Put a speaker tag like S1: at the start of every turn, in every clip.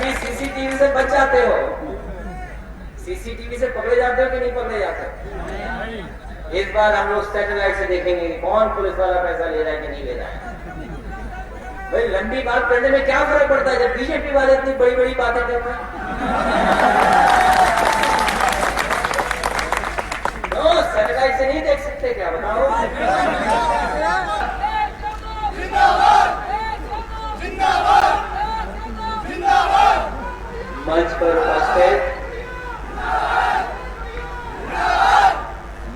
S1: अभी सीसीटीवी से बच जाते हो, सीसीटीवी से पकड़े जाते हो कि नहीं पकड़े जाते हो? इस बार हम लोग सैटेलाइट से देखेंगे कि कौन पुलिस वाला पैसा ले रहा है कि नहीं ले रहा है। भाई लंबी बात करने में क्या फर्क पड़ता है जब बीजेपी वाले इतनी बड़ी बड़ी बातें कर रहे हैं। तो सैटेलाइट से नहीं देख सकते क्या, बताओ? मंच पर उपस्थित,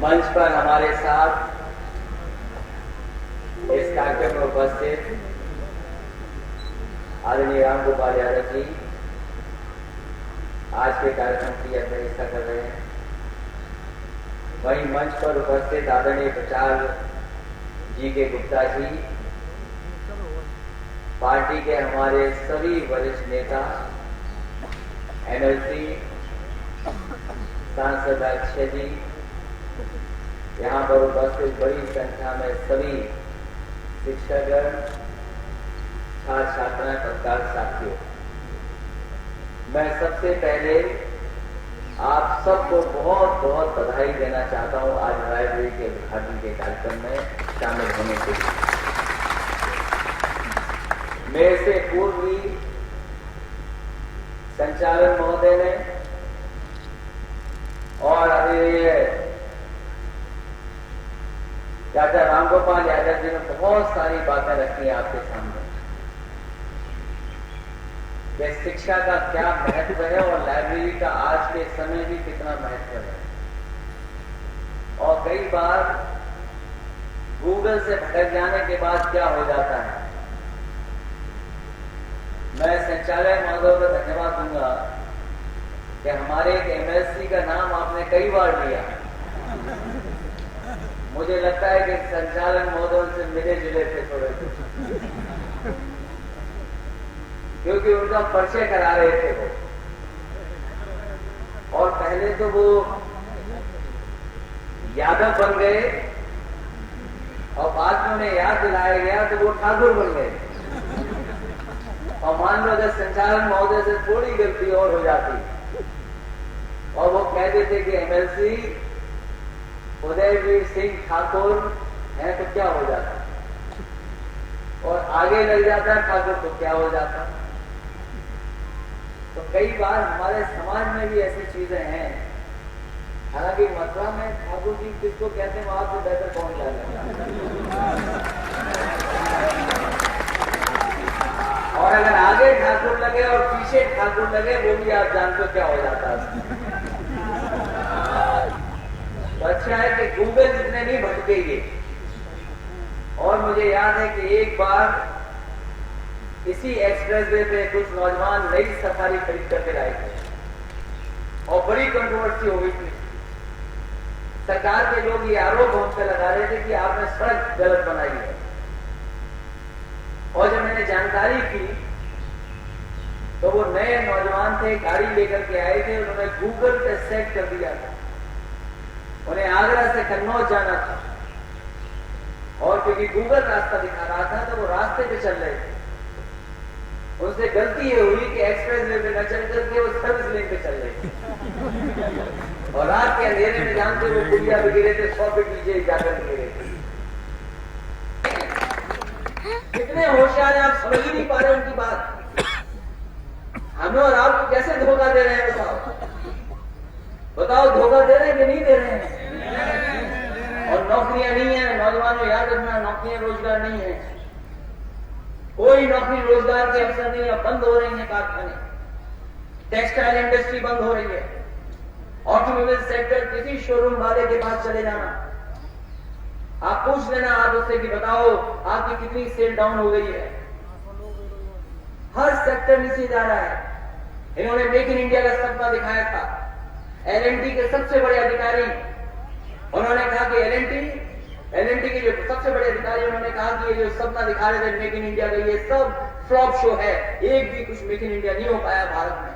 S1: मंच पर हमारे साथ इस कार्यक्रम में उपस्थित आदरणीय राम गोपाल यादव जी आज के कार्यक्रम की अध्यक्षता कर रहे हैं। वहीं मंच पर उपस्थित आदरणीय प्रचार जी के गुप्ता जी, पार्टी के हमारे सभी वरिष्ठ नेता, एमएलसी, सांसद अक्षय जी, यहाँ पर उपस्थित बड़ी संख्या में सभी शिक्षकगण, छात्र छात्राएं, पत्रकार साथियों, मैं सबसे पहले आप सबको बहुत बहुत बधाई देना चाहता हूं आज लाइब्रेरी के उद्घाटन के कार्यक्रम में शामिल होने के लिए। मेरे से पूर्व भी संचालक महोदय ने और आदरणीय चाचा रामगोपाल यादव जी ने बहुत सारी बातें रखी हैं आपके सामने। यह शिक्षा का क्या महत्व है और लाइब्रेरी का आज के समय भी कितना महत्व है। और कई बार गूगल से भटक जाने के बाद क्या हो जाता है। मैं संचालक महोदय का धन्यवाद दूंगा कि हमारे एक एमएलसी का नाम आपने कई बार लिया। मुझे लगता है कि संचालक महोदय से मिले जुले थे थोड़े, क्योंकि उनका परिचय करा रहे थे वो। और पहले तो वो यादव बन गए और बाद में उन्हें याद दिलाया गया तो वो ठाकुर बन गए। और मान लो अगर संचालक महोदय से थोड़ी गलती और हो जाती और वो कह देते कि एमएलसी उदयवीर सिंह ठाकुर है तो क्या हो जाता, और आगे लग जाता ठाकुर तो क्या हो जाता। तो कई बार हमारे समाज में भी ऐसी चीजें हैं। हालांकि मथुरा में ठाकुर जी किसको कहते हैं वहां से बेहतर कौन जाता। और अगर आगे ठाकुर लगे और पीछे ठाकुर लगे वो भी आप जानते हो क्या हो जाता है। तो अच्छा है कि गूगल जितने नहीं भटकेंगे। और मुझे याद है कि एक बार इसी एक्सप्रेसवे पे कुछ नौजवान नई सफारी खरीद करके लाए थे और बड़ी कंट्रोवर्सी हो गई थी। सरकार के लोग ये आरोप हम पे लगा रहे थे कि आपने सड़क गलत बनाई है। और जब मैंने जानकारी की तो वो नए नौजवान थे, गाड़ी लेकर के आए थे, उन्होंने गूगल पे सेट कर दिया था। उन्हें आगरा से कन्नौज जाना था और क्योंकि गूगल रास्ता दिखा रहा था तो वो रास्ते पे चल रहे थे। उनसे गलती ये हुई कि एक्सप्रेस वे पे न चल करके वो सर्विस लेन पे चल रहे थे और रात के अंधेरे में जानते वो पुलिया पे गिरे थे, 100 फीट नीचे जाकर गिरे थे। कितने होशियार हैं आप समझ ही नहीं पा रहे उनकी बात। हमें और आपको कैसे धोखा दे रहे हैं बताओ, धोखा दे रहे हैं कि नहीं दे रहे हैं। और नौकरियां नहीं है, नौजवानों याद रखना, नौकरियां रोजगार नहीं है, कोई नौकरी रोजगार के अवसर नहीं है। बंद हो रही है कारखाने, टेक्सटाइल इंडस्ट्री बंद हो रही है, ऑटोमोबाइल सेक्टर किसी शोरूम वाले के पास चले जाना, आप पूछ लेना आप उससे कि बताओ आपकी कितनी सेल डाउन हो गई है। हर सेक्टर नीचे जा रहा है। इन्होंने मेक इन इंडिया का सपना दिखाया था। एलएनटी के सबसे बड़े अधिकारी उन्होंने कहा कि एलएनटी के जो सबसे बड़े अधिकारी उन्होंने कहा कि ये जो सपना दिखा रहे थे मेक इन इंडिया का, ये सब फ्लॉप शो है, एक भी कुछ मेक इन इंडिया नहीं हो पाया भारत में।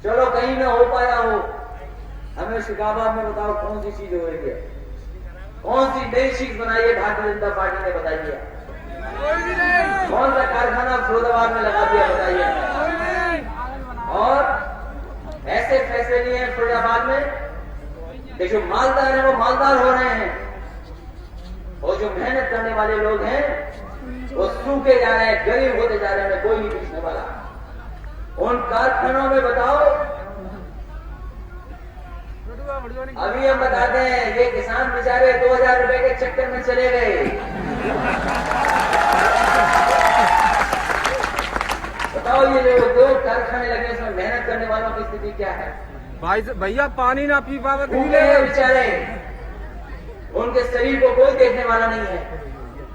S1: चलो कहीं ना हो पाया हो, हमें शिकाबाद में बताओ कौन सी चीज हो रही है, कौन सी नई चीज बनाई है भारतीय जनता पार्टी ने, बताइए। कौन सा कारखाना फिरोजाबाद में लगा दिया, बताइए। कि जो मालदार हैं वो मालदार हो रहे हैं और जो मेहनत करने वाले लोग हैं वो सूखे जा रहे हैं, गरीब होते जा रहे हैं, कोई नहीं पूछने वाला। उन कारखानों में बताओ, अभी हम बताते हैं ये किसान बेचारे 2000 रुपए के चक्कर में चले गए। बताओ ये जो उद्योग कारखाने लगे उसमें मेहनत करने वालों की स्थिति क्या है?
S2: भाई भैया पानी ना पी पावे
S1: भूखे हैं बेचारे, उनके शरीर को कोई देखने वाला नहीं है।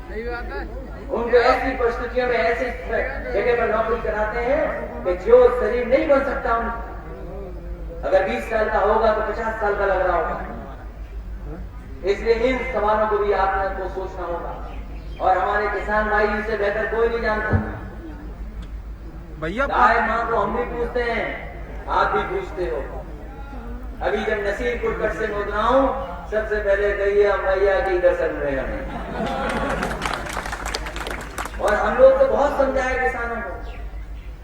S2: सही बात है।
S1: उनको ऐसी परिस्थितियों में ऐसी जगह पर नौकरी कराते हैं कि जो शरीर नहीं बन सकता उनको, अगर 20 साल का होगा तो 50 साल का लग रहा होगा। इसलिए इन सवालों को भी आपको सोचना होगा और हमारे किसान भाई इसे बेहतर कोई नहीं जानता।
S2: भैया
S1: गाय मां को हम भी पूछते हैं, आप भी पूछते हो। अभी जब नसीरपुर कट से गुजरा हूं, सबसे पहले कहिए मैया की दर्शन में हमें। और हम लोग तो बहुत समझाए किसानों को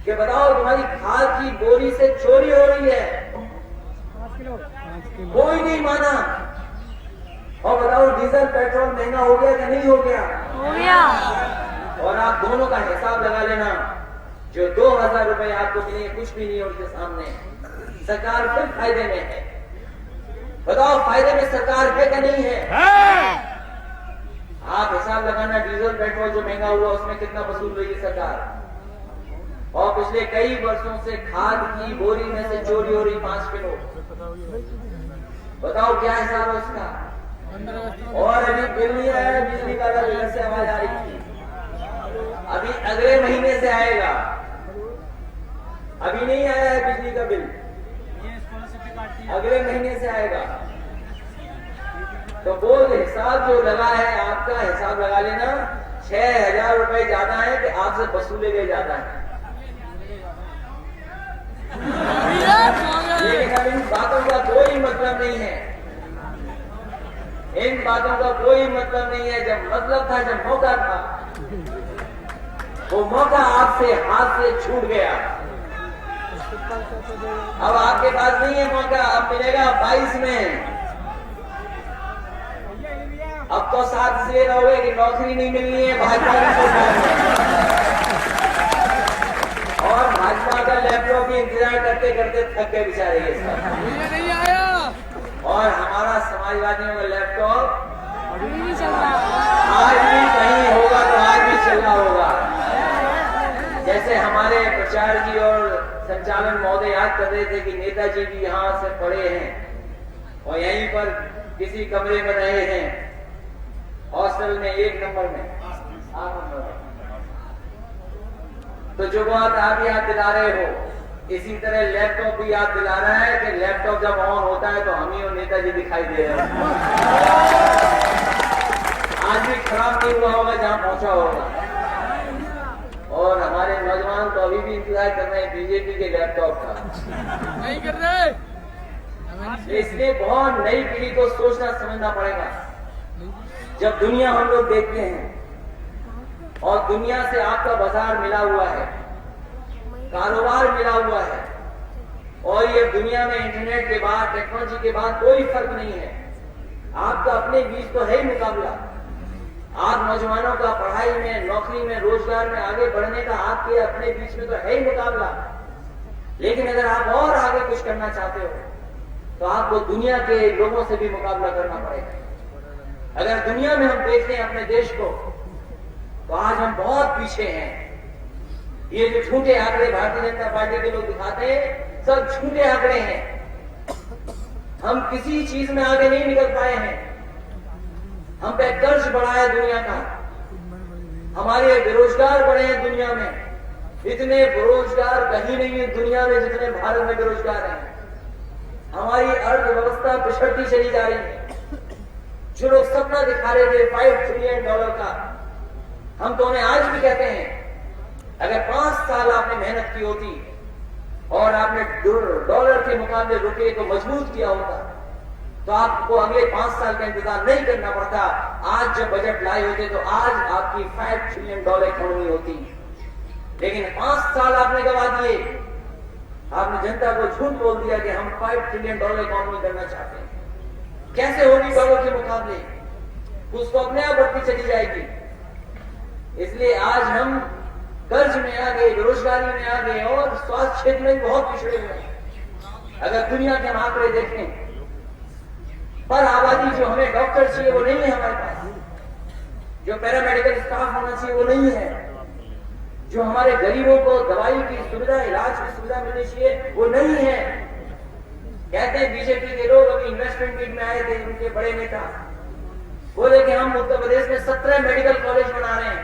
S1: कि बताओ तुम्हारी खाद की बोरी से चोरी हो रही है, कोई नहीं माना। और बताओ डीजल पेट्रोल महंगा हो गया कि नहीं हो गया?
S3: हो गया।
S1: और आप दोनों का हिसाब लगा लेना, जो 2000 रुपए आपको मिले कुछ भी नहीं है उनके सामने। सरकार फिर फायदे में है। बताओ फायदे में सरकार है कि नहीं है? आप हिसाब लगाना, डीजल पेट्रोल जो महंगा हुआ उसमें कितना वसूल रही है सरकार। और पिछले कई वर्षों से खाद की बोरी में से चोरी हो रही 5 किलो। बताओ क्या हिसाब है उसका। और अभी बिल नहीं आया, बिजली का बिल से आवाज आ रही थी, अभी अगले महीने से आएगा। अभी नहीं आया है बिजली का बिल, अगले महीने से आएगा। तो वो हिसाब जो लगा है आपका, हिसाब लगा लेना, 6000 रुपए ज्यादा है कि आपसे वसूले गए ज्यादा है। लेकिन अब इन बातों का कोई मतलब नहीं है, इन बातों का कोई मतलब नहीं है। जब मतलब था, जब मौका था, वो मौका आपसे हाथ से छूट गया। अब आपके पास नहीं है मौका, अब मिलेगा 22 में। अब तो साथ इसलिए रहोगे कि नौकरी नहीं मिलनी है भाजपा की सरकार में, और भाजपा का लैपटॉप भी इंतजार करते करते थक गए बेचारे ये सब।
S2: नहीं आया।
S1: और हमारा समाजवादियों का लैपटॉप
S3: अभी नहीं चल रहा।
S1: आज भी कहीं होगा तो आज भी चल रहा होगा। जैसे हमारे प्रचार और संचालन महोदय याद कर रहे थे कि नेताजी भी यहाँ से पढ़े हैं और यहीं पर किसी कमरे में रहे हैं, हॉस्टल में 1 नंबर में, 8 नंबर में। तो जो बात आप याद दिला रहे हो, इसी तरह लैपटॉप भी याद दिला रहा है कि लैपटॉप जब ऑन होता है तो हम ही और नेताजी दिखाई दे रहे हैं। आज भी खराब नहीं हुआ होगा जहां पहुंचा होगा। और हमारे नौजवान तो अभी भी इंतजार कर रहे हैं बीजेपी के लैपटॉप का।
S2: नहीं कर रहे।
S1: इसलिए बहुत नई पीढ़ी को सोचना समझना पड़ेगा। जब दुनिया हम लोग देखते हैं और दुनिया से आपका बाजार मिला हुआ है, कारोबार मिला हुआ है, और ये दुनिया में इंटरनेट के बाद, टेक्नोलॉजी के बाद कोई फर्क नहीं है। आपका अपने बीच तो है ही मुकाबला। आप नौजवानों का पढ़ाई में, नौकरी में, रोजगार में आगे बढ़ने का आपके अपने बीच में तो है ही मुकाबला। लेकिन अगर आप और आगे कुछ करना चाहते हो तो आपको दुनिया के लोगों से भी मुकाबला करना पड़ेगा। अगर दुनिया में हम देखते हैं अपने देश को तो आज हम बहुत पीछे हैं। ये जो झूठे आंकड़े भारतीय जनता पार्टी के लोग दिखाते हैं, सब झूठे आंकड़े हैं। हम किसी चीज में आगे नहीं निकल पाए हैं। हम पे कर्ज बढ़ा है दुनिया का, हमारे बेरोजगार बढ़े हैं दुनिया में। इतने बेरोजगार कहीं नहीं है दुनिया में जितने भारत में बेरोजगार हैं। हमारी अर्थव्यवस्था पिछड़ती चली जा रही है। जो लोग सपना दिखा रहे थे $5 ट्रिलियन का, हम तो उन्हें आज भी कहते हैं अगर 5 साल आपने मेहनत की होती और आपने डॉलर के मुकाबले रुपये को मजबूत किया होता तो आपको अगले 5 साल का इंतजार नहीं करना पड़ता। आज जब बजट लाए होते तो आज आपकी $5 ट्रिलियन इकोनॉमी होती। लेकिन 5 साल आपने गवा दिए। आपने जनता को झूठ बोल दिया कि हम $5 ट्रिलियन इकोनॉमी करना चाहते हैं। कैसे होगी बड़ों के मुकाबले, उसको अपने आप बढ़ती चली जाएगी। इसलिए आज हम कर्ज में आ गए, बेरोजगारी में आ गए और स्वास्थ्य क्षेत्र में भी बहुत पिछड़े हुए हैं। अगर दुनिया के हम आंकड़े देखें, पर आबादी जो हमें डॉक्टर चाहिए वो नहीं है हमारे पास, जो पैरामेडिकल स्टाफ होना चाहिए वो नहीं है, जो हमारे गरीबों को दवाई की सुविधा, इलाज की सुविधा मिलनी चाहिए वो नहीं है। कहते हैं बीजेपी के लोग अभी इन्वेस्टमेंट मीट में आए थे, उनके बड़े नेता बोले कि हम उत्तर प्रदेश में 17 मेडिकल कॉलेज बना रहे हैं।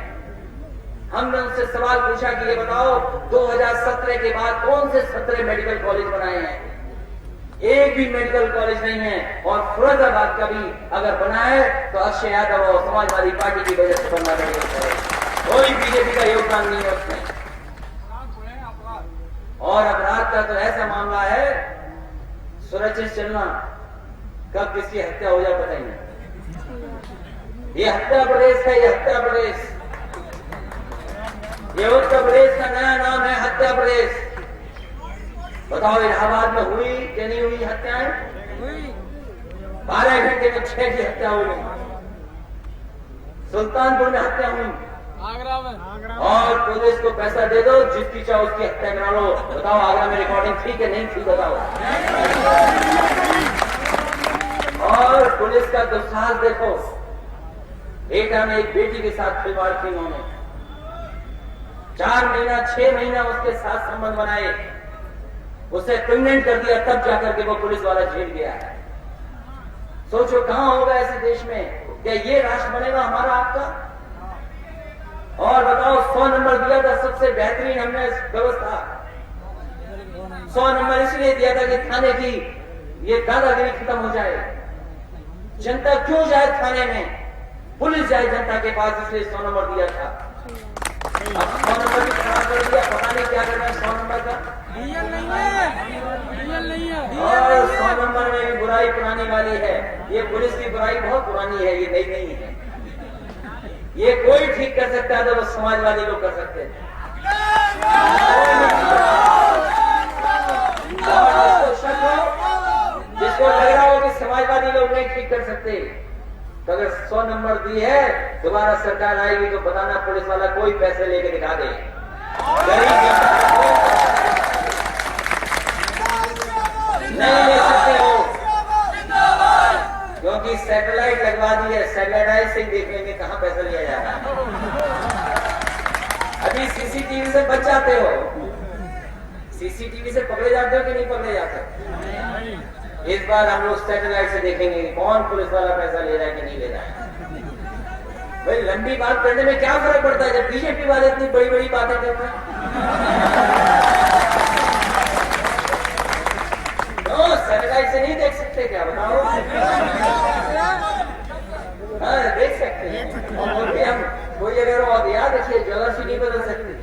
S1: हमने उनसे सवाल पूछा कि ये बताओ 2017 के बाद कौन से 17 मेडिकल कॉलेज बनाए हैं? एक भी मेडिकल कॉलेज नहीं है। और फिरोजाबाद का भी अगर बना है तो अक्षय यादव और समाजवादी पार्टी की वजह से बनना है, कोई बीजेपी का योगदान नहीं है उसमें। और अपराध का तो ऐसा मामला है, सुरक्षित चलना, कब किसकी हत्या हो जाए पता ही नहीं। ये हत्या प्रदेश है, ये हत्या प्रदेश, ये उत्तर प्रदेश का नया नाम है हत्या प्रदेश। बताओ इलाहाबाद में हुई कि नहीं हुई हत्याएं? 12 घंटे में 6 की हत्या हुई, सुल्तानपुर में हत्या हुई,
S2: आगरा में,
S1: और पुलिस को पैसा दे दो, जिसकी चाहो उसकी हत्या करा लो। बताओ आगरा में रिकॉर्डिंग थी कि नहीं थी? बताओ। और पुलिस का दुस्साहस देखो, एटा में एक बेटी के साथ खिलवाड़ की उन्होंने, 4 महीना 6 महीना उसके साथ संबंध बनाए, उसे प्रेग्नेंट कर दिया, तब जाकर के वो पुलिस वाला जेल गया है। सोचो कहां होगा ऐसे देश में? क्या ये राष्ट्र बनेगा हमारा आपका? और बताओ 100 नंबर दिया था, सबसे बेहतरीन हमने व्यवस्था 100 नंबर इसलिए दिया था कि थाने की ये दादागिरी खत्म हो जाए। जनता क्यों जाए थाने में, पुलिस जाए जनता के पास, इसलिए 100 नंबर दिया था। अब 100 नंबर भी खराब कर दिया, पता नहीं क्या करना है 100 नंबर का।
S2: डीएल नहीं है,
S1: और 100 नंबर में भी बुराई पुरानी वाली है। ये पुलिस की बुराई बहुत पुरानी है, ये नई नहीं है। ये कोई ठीक कर सकता है तो वो समाजवादी लोग कर सकते हैं। जिसको लग रहा हो कि समाजवादी लोग नहीं ठीक कर सकते, तो अगर 100 नंबर दी है, दोबारा सरकार आएगी तो बताना पुलिस वाला कोई पैसे लेके दिखा दे। गरीब नहीं ले सकते हो, क्योंकि सैटेलाइट लगवा दी है, सैटेलाइट से ही देख लेंगे कहां पैसा लिया जा रहा है। अभी सीसीटीवी से बच जाते हो, सीसीटीवी से पकड़े जाते हो कि नहीं पकड़े जाते? इस बार हम लोग सैटेलाइट से देखेंगे कौन पुलिस वाला पैसा ले रहा है कि नहीं ले रहा है। भाई लंबी बात करने में क्या फर्क पड़ता है जब बीजेपी वाले इतनी बड़ी बड़ी बातें कर रहे हैं? सैटेलाइट से नहीं देख सकते क्या? बताओ। हाँ देख सकते हैं, और भी हम कोई अगर और याद रखिए, ज्योग्राफी नहीं बदल सकती,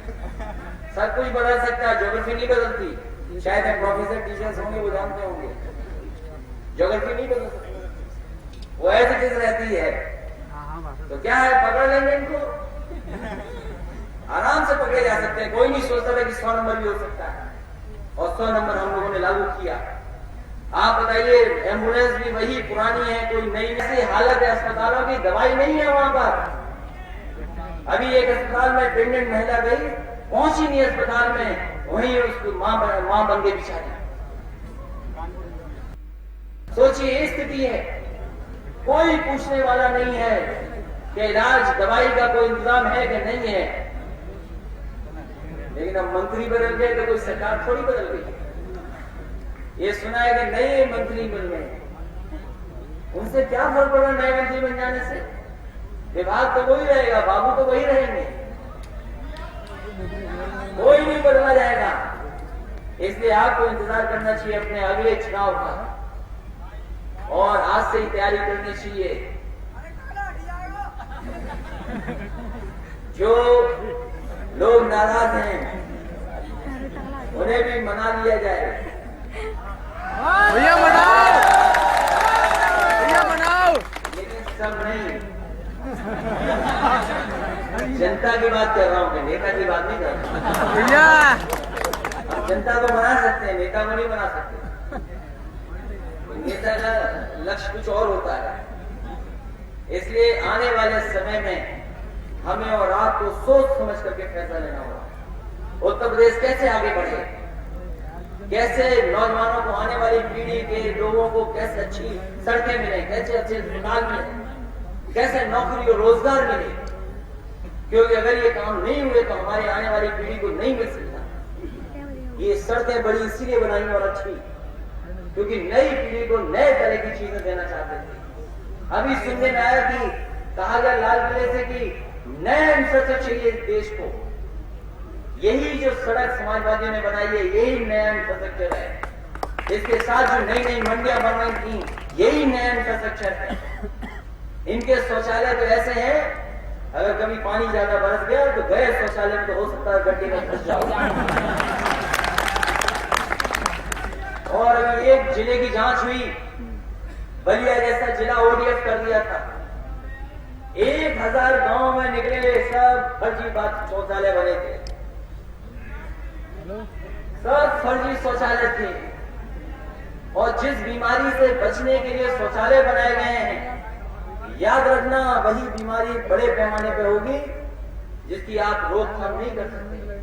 S1: सब कुछ बदल सकता है, ज्योग्राफी नहीं बदलती। शायद हम प्रोफेसर टीचर्स होंगे वो जानते होंगे, ज्योग्राफी नहीं बदल सकती, वो ऐसी चीज रहती है। तो क्या है, पकड़ लेंगे इनको, आराम से पकड़े जा सकते हैं। कोई नहीं सोचता था कि 100 नंबर भी हो सकता है, और 100 नंबर हम लोगों ने लागू किया। आप बताइए, एम्बुलेंस भी वही पुरानी है, कोई नई ऐसी हालत है, अस्पतालों की दवाई नहीं है वहां पर। अभी एक अस्पताल में प्रेग्नेंट महिला गई, पहुंची नहीं अस्पताल में, वहीं उसको मां बन गई बेचारी। सोचिए ये स्थिति है, कोई पूछने वाला नहीं है कि इलाज दवाई का कोई इंतजाम है कि नहीं है। लेकिन अब मंत्री बदल गए तो कोई सरकार थोड़ी बदल गई। ये सुना है कि नए मंत्री मिल गए, उनसे क्या फर्क पड़ा नए मंत्री बन जाने से? विभाग तो वही रहेगा, बाबू तो वही रहेंगे, कोई नहीं बदला जाएगा। इसलिए आपको इंतजार करना चाहिए अपने अगले चुनाव का, और आज से ही तैयारी करनी चाहिए। जो लोग नाराज हैं उन्हें भी मना लिया जाए।
S2: भैया बनाओ, भैया बनाओ।
S1: लेकिन सब नहीं, जनता की बात कर रहा हूँ मैं, नेता की बात नहीं कर रहा।
S2: भैया
S1: जनता को बना सकते हैं, नेता को नहीं बना सकते। नेता का लक्ष्य कुछ और होता है। इसलिए आने वाले समय में हमें और आपको सोच समझ करके फैसला लेना होगा। उत्तर प्रदेश कैसे आगे बढ़े, कैसे नौजवानों को, आने वाली पीढ़ी के लोगों को कैसे अच्छी सड़कें मिले, कैसे अच्छे अस्पताल मिले, कैसे नौकरी और रोजगार मिले। क्योंकि अगर ये काम नहीं हुए तो हमारी आने वाली पीढ़ी को नहीं मिल सकता। ये सड़कें बड़ी इसीलिए बनाई और अच्छी क्योंकि नई पीढ़ी को नए तरह की चीजें देना चाहते थे। अभी सुनने में आया कि कहा गया लाल किले से कि नया इंफ्रास्ट्रक्चर चाहिए देश को। यही जो सड़क समाजवादियों ने बनाई है, यही नया इंफ्रास्ट्रक्चर है। इसके साथ जो नई नई मंडियां बन रही थी, यही नया इंफ्रास्ट्रक्चर है। इनके शौचालय तो ऐसे हैं, अगर कभी पानी ज्यादा बरस गया तो गए शौचालय में तो हो सकता है गड्ढे में फंस जाओ। और अभी एक जिले की जांच हुई, बलिया जैसा जिला ओडीएफ कर दिया था। 1000 गांव में निकले, सब फर्जी बात शौचालय बने थे, सब फर्जी शौचालय थे। और जिस बीमारी से बचने के लिए शौचालय बनाए गए हैं, याद रखना वही बीमारी बड़े पैमाने पर होगी जिसकी आप रोकथाम नहीं कर सकते।